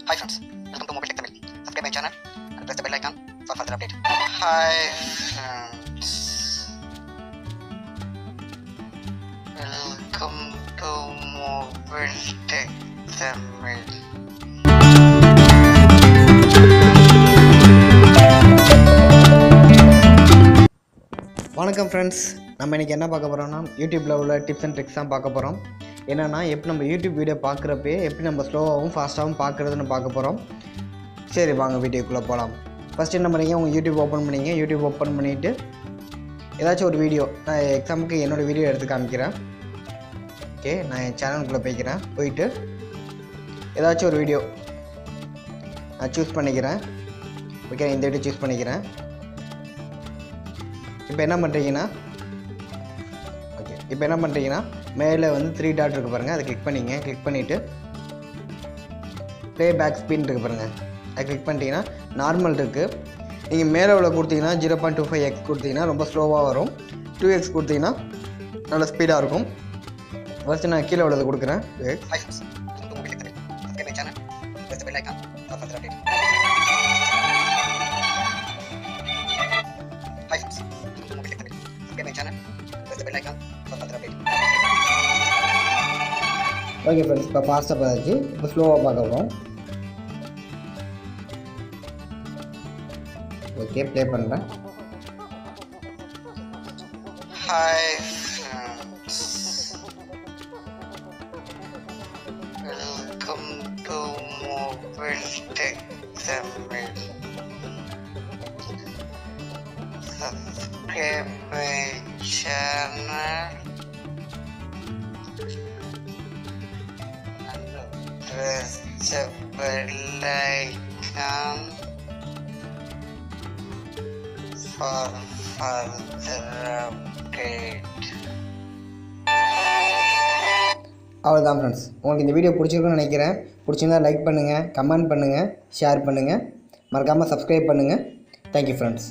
Hi friends, welcome to Mobile Tech Tamil. Subscribe my channel and press the bell icon for further update. Hi friends, welcome to Mobile Tech Tamil. வணக்கம் friends, நம்ம இன்றைக்கி என்ன பார்க்க போகிறோம்னா யூடியூப்பில் உள்ள tips and tricks தான் பார்க்க போகிறோம். என்னென்னா எப்படி நம்ம யூடியூப் வீடியோ பார்க்குறப்பே எப்படி நம்ம ஸ்லோவாகவும் ஃபாஸ்ட்டாகவும் பார்க்குறதுன்னு பார்க்க போகிறோம். சரி வாங்க வீடியோக்குள்ளே போகலாம். ஃபஸ்ட்டு என்ன பண்ணுறீங்க, உங்கள் யூடியூப் ஓப்பன் பண்ணிங்க. யூடியூப் ஓப்பன் பண்ணிவிட்டு ஏதாச்சும் ஒரு வீடியோ, நான் எக்ஸாம்பிளுக்கு என்னோடய வீடியோ எடுத்து காமிக்கிறேன். ஓகே, நான் என் சேனலுக்குள்ளே போயிட்டு ஏதாச்சும் ஒரு வீடியோ நான் சூஸ் பண்ணிக்கிறேன். ஓகே, இந்த வீடியோ சூஸ் பண்ணிக்கிறேன். இப்போ என்ன பண்ணுறீங்கன்னா மேலே வந்து 3 டாட் இருக்குது பாருங்கள், அதை கிளிக் பண்ணிங்க. கிளிக் பண்ணிவிட்டு ப்ளே பேக் ஸ்பீட் இருக்குது பாருங்கள், அதை கிளிக் பண்ணிட்டீங்கன்னா நார்மல் இருக்குது. நீங்கள் மேலே உள்ள கொடுத்தீங்கன்னா 0.25x கொடுத்தீங்கன்னா ரொம்ப ஸ்லோவாக வரும். 2x கொடுத்தீங்கன்னா நல்ல ஸ்பீடாக இருக்கும். ஃபஸ்ட்டு நான் கீழே உள்ளது கொடுக்குறேன். ஓகே ஃப்ரெண்ட்ஸ், இப்போ ஃபாஸ்ட்டாக பார்த்தாச்சு. இப்போ ஸ்லோவாக பார்க்க போகிறோம். ஓகே, ப்ளே பண்ணுறேன். Hi friends, welcome to mobile tech Tamil. Subscribe my channel and press the bell icon for further update. அவ்வளோதான் ஃப்ரெண்ட்ஸ், உங்களுக்கு இந்த வீடியோ பிடிச்சிருக்குன்னு நினைக்கிறேன். பிடிச்சிருந்தா லைக் பண்ணுங்கள், கமெண்ட் பண்ணுங்கள், ஷேர் பண்ணுங்கள், மறக்காமல் சப்ஸ்கிரைப் பண்ணுங்கள். Thank you friends.